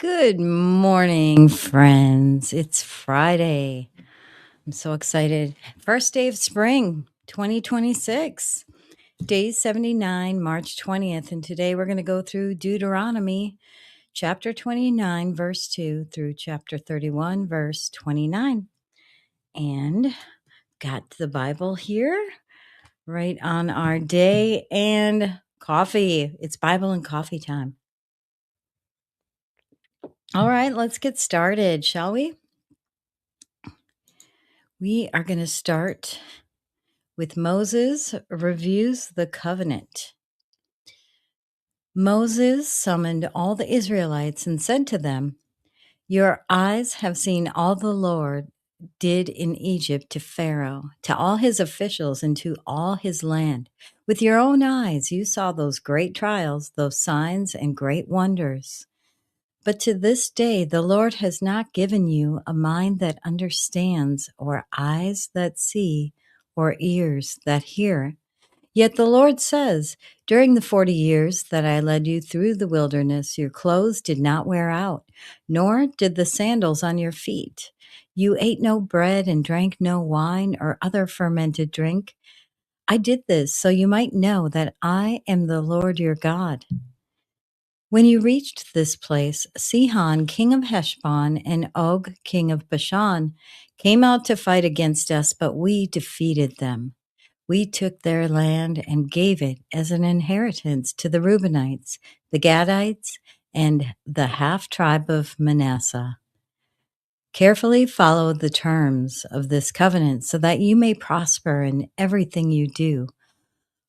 Good morning, friends. It's Friday. I'm so excited. First day of spring 2026, day 79, March 20th. And today we're going to go through Deuteronomy chapter 29, verse 2 through chapter 31, verse 29. And got the Bible here right on our day and coffee. It's Bible and coffee time. All right, let's get started, shall we? We are going to start with Moses reviews the covenant. Moses summoned all the Israelites and said to them, "Your eyes have seen all the Lord did in Egypt to Pharaoh, to all his officials, and to all his land. With your own eyes you saw those great trials, those signs and great wonders. But to this day, the Lord has not given you a mind that understands, or eyes that see, or ears that hear. Yet the Lord says, during the 40 years that I led you through the wilderness, your clothes did not wear out, nor did the sandals on your feet. You ate no bread and drank no wine or other fermented drink. I did this so you might know that I am the Lord your God. When you reached this place, Sihon, king of Heshbon, and Og, king of Bashan, came out to fight against us, but we defeated them. We took their land and gave it as an inheritance to the Reubenites, the Gadites, and the half tribe of Manasseh. Carefully follow the terms of this covenant so that you may prosper in everything you do.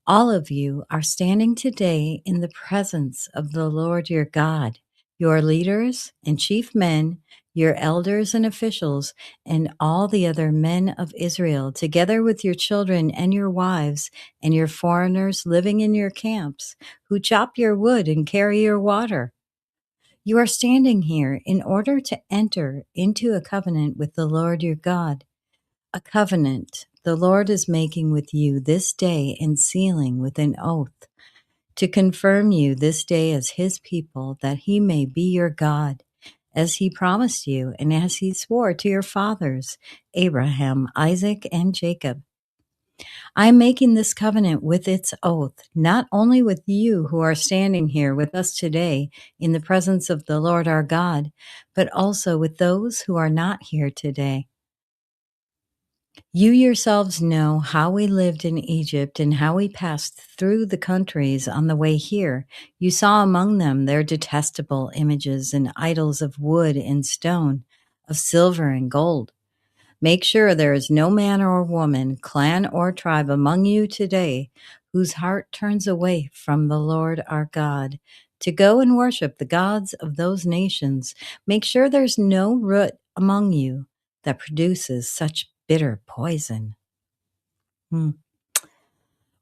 All of you are standing today in the presence of the Lord your God, your leaders and chief men, your elders and officials, and all the other men of Israel, together with your children and your wives and your foreigners living in your camps, who chop your wood and carry your water. You are standing here in order to enter into a covenant with the Lord your God, a covenant the Lord is making with you this day and sealing with an oath to confirm you this day as his people, that he may be your God, as he promised you and as he swore to your fathers, Abraham, Isaac, and Jacob. I am making this covenant with its oath, not only with you who are standing here with us today in the presence of the Lord our God, but also with those who are not here today. You yourselves know how we lived in Egypt and how we passed through the countries on the way here. You saw among them their detestable images and idols of wood and stone, of silver and gold. Make sure there is no man or woman, clan or tribe among you today whose heart turns away from the Lord our God to go and worship the gods of those nations. Make sure there's no root among you that produces such bitter poison.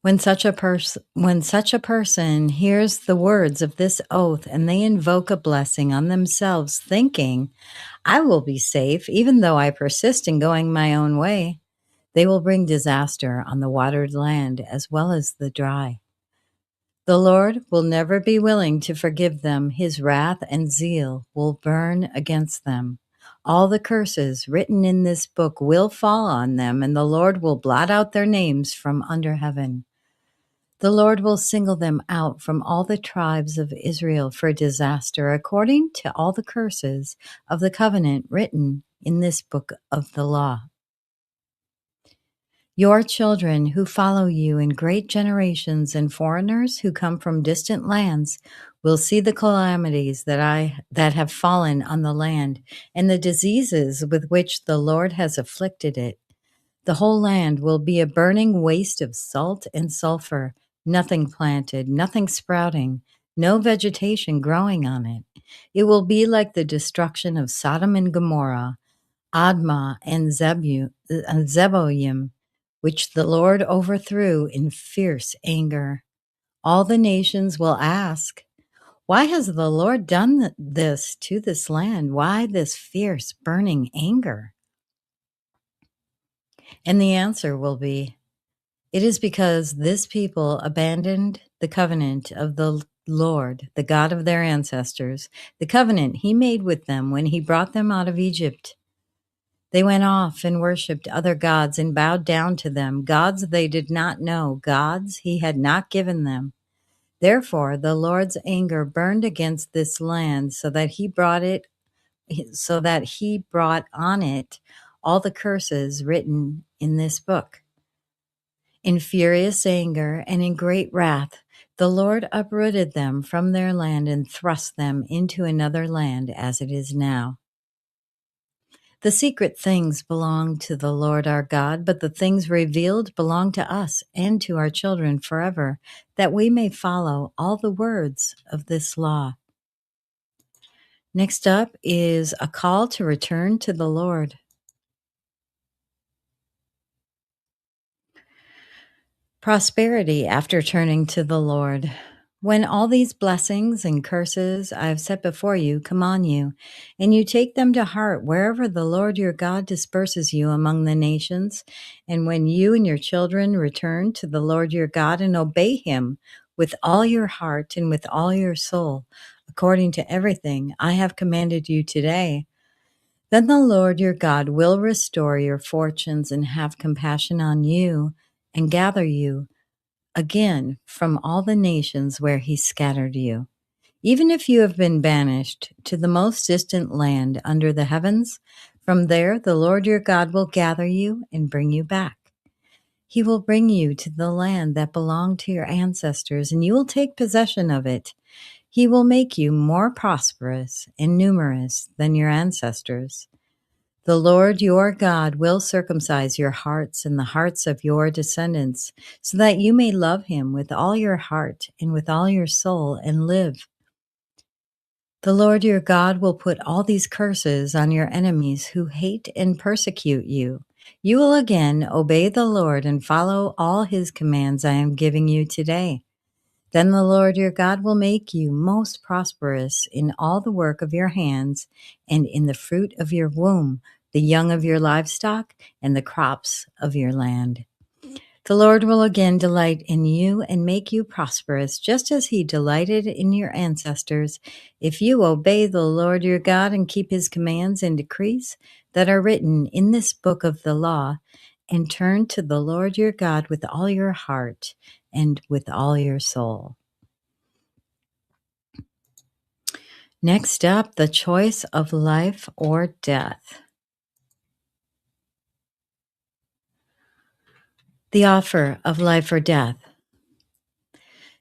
When such a person hears the words of this oath and they invoke a blessing on themselves, thinking, I will be safe even though I persist in going my own way, they will bring disaster on the watered land as well as the dry. The Lord will never be willing to forgive them. His wrath and zeal will burn against them. All the curses written in this book will fall on them, and the Lord will blot out their names from under heaven. The Lord will single them out from all the tribes of Israel for disaster, according to all the curses of the covenant written in this book of the law. Your children who follow you in great generations and foreigners who come from distant lands will see the calamities that have fallen on the land and the diseases with which the Lord has afflicted it. The whole land will be a burning waste of salt and sulfur, nothing planted, nothing sprouting, no vegetation growing on it. It will be like the destruction of Sodom and Gomorrah, Admah and Zeboim, which the Lord overthrew in fierce anger. All the nations will ask, why has the Lord done this to this land? Why this fierce burning anger? And the answer will be, it is because this people abandoned the covenant of the Lord, the God of their ancestors, the covenant he made with them when he brought them out of Egypt. They went off and worshipped other gods and bowed down to them, gods they did not know, gods he had not given them. Therefore, the Lord's anger burned against this land so that he brought on it all the curses written in this book. In furious anger and in great wrath, the Lord uprooted them from their land and thrust them into another land as it is now. The secret things belong to the Lord our God, but the things revealed belong to us and to our children forever, that we may follow all the words of this law. Next up is a call to return to the Lord. Prosperity after turning to the Lord. When all these blessings and curses I have set before you come on you, and you take them to heart wherever the Lord your God disperses you among the nations, and when you and your children return to the Lord your God and obey him with all your heart and with all your soul, according to everything I have commanded you today, then the Lord your God will restore your fortunes and have compassion on you and gather you again from all the nations where he scattered you. Even if you have been banished to the most distant land under the heavens, from there the Lord your God will gather you and bring you back. He will bring you to the land that belonged to your ancestors, and you will take possession of it. He will make you more prosperous and numerous than your ancestors. The Lord your God will circumcise your hearts and the hearts of your descendants, so that you may love him with all your heart and with all your soul and live. The Lord your God will put all these curses on your enemies who hate and persecute you. You will again obey the Lord and follow all his commands I am giving you today. Then the Lord your God will make you most prosperous in all the work of your hands and in the fruit of your womb, the young of your livestock, and the crops of your land. The Lord will again delight in you and make you prosperous, just as he delighted in your ancestors, if you obey the Lord your God and keep his commands and decrees that are written in this book of the law, and turn to the Lord your God with all your heart and with all your soul. Next up, the choice of life or death. The offer of life or death.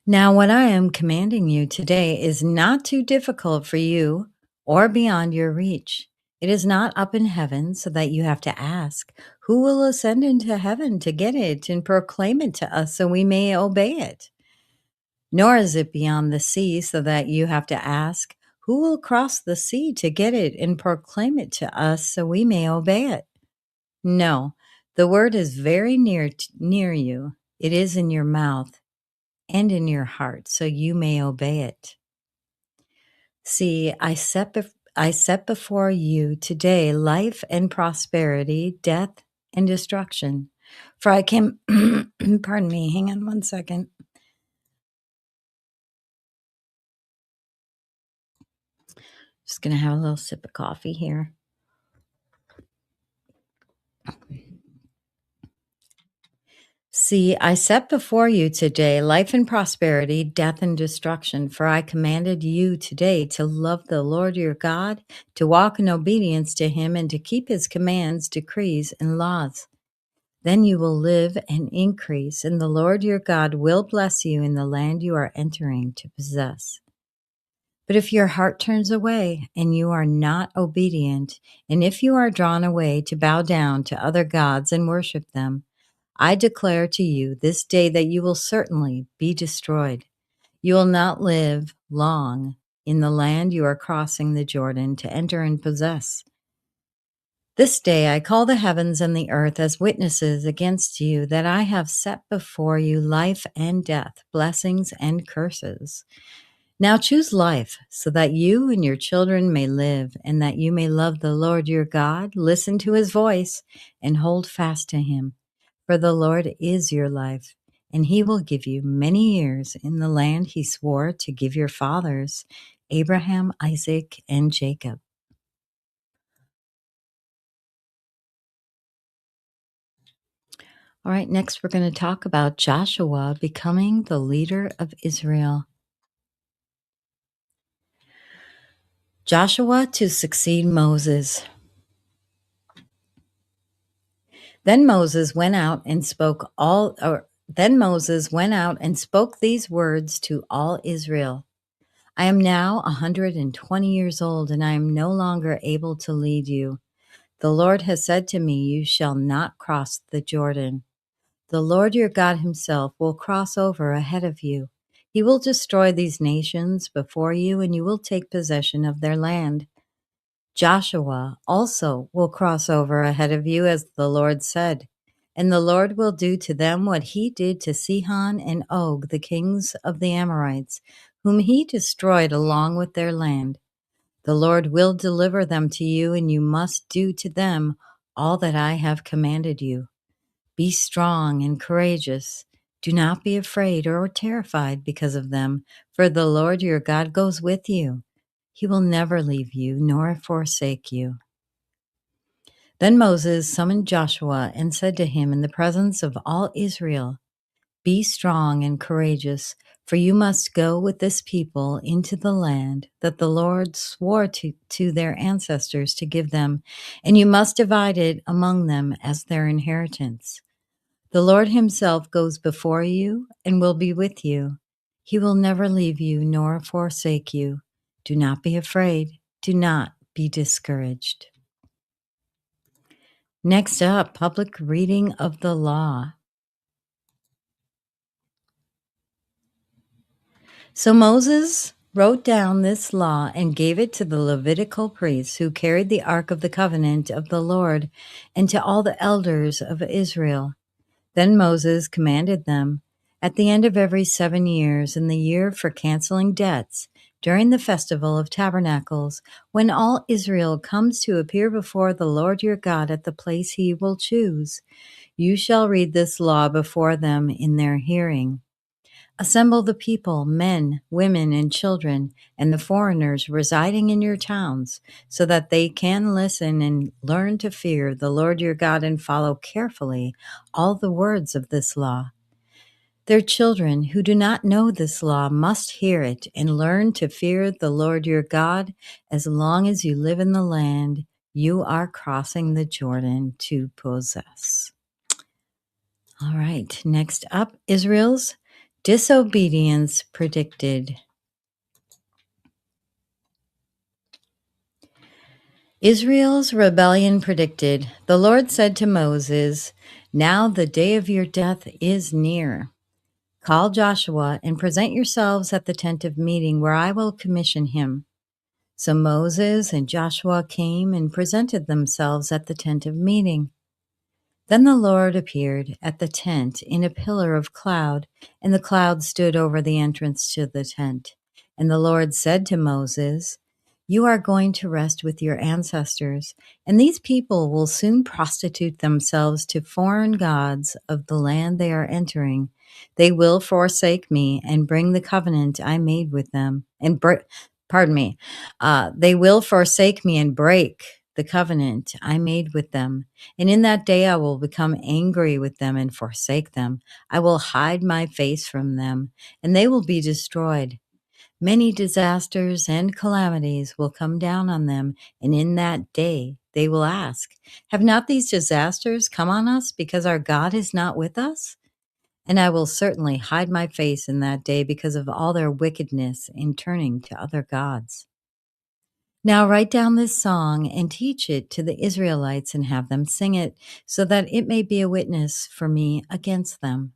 Now, what I am commanding you today is not too difficult for you or beyond your reach. It is not up in heaven so that you have to ask, who will ascend into heaven to get it and proclaim it to us so we may obey it? Nor is it beyond the sea so that you have to ask, who will cross the sea to get it and proclaim it to us so we may obey it? No, the word is very near you. It is in your mouth and in your heart, so you may obey it. See, I set before you today life and prosperity, death and destruction. For I came, pardon me, hang on one second. Just going to have a little sip of coffee here. See, I set before you today life and prosperity, death and destruction. For I commanded you today to love the Lord your God, to walk in obedience to him, and to keep his commands, decrees, and laws. Then you will live and increase, and the Lord your God will bless you in the land you are entering to possess. But if your heart turns away and you are not obedient, and if you are drawn away to bow down to other gods and worship them, I declare to you this day that you will certainly be destroyed. You will not live long in the land you are crossing the Jordan to enter and possess. This day I call the heavens and the earth as witnesses against you that I have set before you life and death, blessings and curses. Now choose life so that you and your children may live, and that you may love the Lord your God, listen to his voice, and hold fast to him. For the Lord is your life, and he will give you many years in the land he swore to give your fathers, Abraham, Isaac, and Jacob. All right, next we're going to talk about Joshua becoming the leader of Israel. Joshua to succeed Moses. Then Moses went out and spoke these words to all Israel. I am now 120 years old, and I am no longer able to lead you. The Lord has said to me, you shall not cross the Jordan. The Lord your God himself will cross over ahead of you. He will destroy these nations before you, and you will take possession of their land. Joshua also will cross over ahead of you, as the Lord said, and the Lord will do to them what he did to Sihon and Og, the kings of the Amorites, whom he destroyed along with their land. The Lord will deliver them to you, and you must do to them all that I have commanded you. Be strong and courageous. Do not be afraid or terrified because of them, for the Lord your God goes with you. He will never leave you nor forsake you. Then Moses summoned Joshua and said to him in the presence of all Israel, be strong and courageous, for you must go with this people into the land that the Lord swore to their ancestors to give them, and you must divide it among them as their inheritance. The Lord himself goes before you and will be with you. He will never leave you nor forsake you. Do not be afraid. Do not be discouraged. Next up, public reading of the law. So Moses wrote down this law and gave it to the Levitical priests who carried the Ark of the Covenant of the Lord, and to all the elders of Israel. Then Moses commanded them, at the end of every 7 years, in the year for canceling debts, during the festival of tabernacles, when all Israel comes to appear before the Lord your God at the place he will choose, you shall read this law before them in their hearing. Assemble the people, men, women, and children, and the foreigners residing in your towns, so that they can listen and learn to fear the Lord your God and follow carefully all the words of this law. Their children who do not know this law must hear it and learn to fear the Lord your God as long as you live in the land you are crossing the Jordan to possess. All right, next up, Israel's disobedience predicted. Israel's rebellion predicted. The Lord said to Moses, now the day of your death is near. Call Joshua and present yourselves at the tent of meeting where I will commission him. So Moses and Joshua came and presented themselves at the tent of meeting. Then the Lord appeared at the tent in a pillar of cloud, and the cloud stood over the entrance to the tent. And the Lord said to Moses, you are going to rest with your ancestors, and these people will soon prostitute themselves to foreign gods of the land they are entering. They will forsake me and bring the covenant I made with them, they will forsake me and break the covenant I made with them. And in that day I will become angry with them and forsake them. I will hide my face from them, and they will be destroyed. Many disasters and calamities will come down on them, and in that day they will ask, have not these disasters come on us because our God is not with us? And I will certainly hide my face in that day because of all their wickedness in turning to other gods. Now write down this song and teach it to the Israelites and have them sing it, so that it may be a witness for me against them.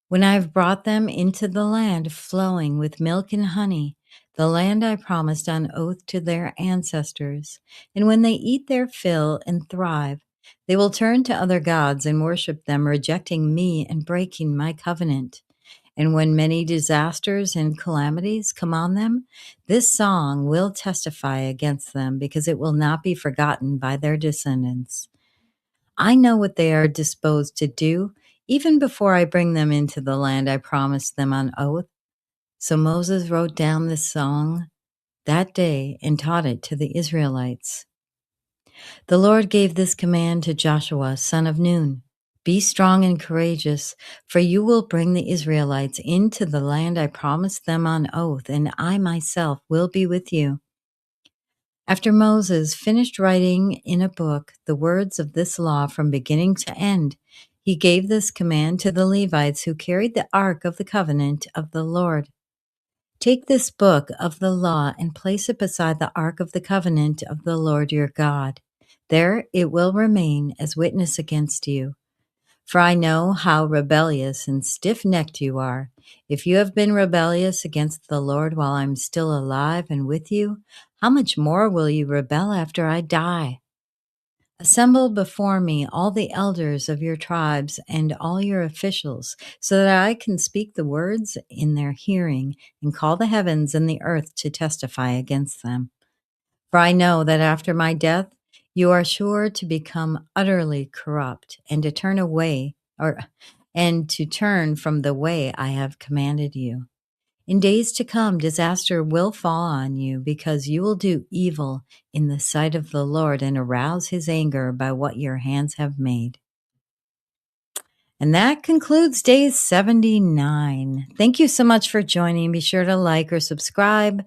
When I have brought them into the land flowing with milk and honey, the land I promised on oath to their ancestors, and when they eat their fill and thrive, they will turn to other gods and worship them, rejecting me and breaking my covenant. And when many disasters and calamities come on them, this song will testify against them, because it will not be forgotten by their descendants. I know what they are disposed to do. even before I bring them into the land I promised them on oath. So Moses wrote down this song that day and taught it to the Israelites. The Lord gave this command to Joshua, son of Nun. Be strong and courageous, for you will bring the Israelites into the land I promised them on oath, and I myself will be with you. After Moses finished writing in a book the words of this law from beginning to end, he gave this command to the Levites who carried the ark of the covenant of the Lord. Take this book of the law and place it beside the ark of the covenant of the Lord your God. There it will remain as witness against you. For I know how rebellious and stiff-necked you are. If you have been rebellious against the Lord while I'm still alive and with you, how much more will you rebel after I die? Assemble before me all the elders of your tribes and all your officials, so that I can speak the words in their hearing and call the heavens and the earth to testify against them. For I know that after my death, you are sure to become utterly corrupt and to turn from the way I have commanded you. In days to come, disaster will fall on you because you will do evil in the sight of the Lord and arouse his anger by what your hands have made. And that concludes day 79. Thank you so much for joining. Be sure to like or subscribe.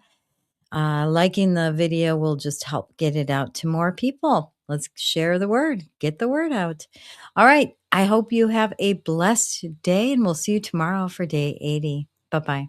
Liking the video will just help get it out to more people. Let's share the word, get the word out. All right. I hope you have a blessed day, and we'll see you tomorrow for day 80. Bye-bye.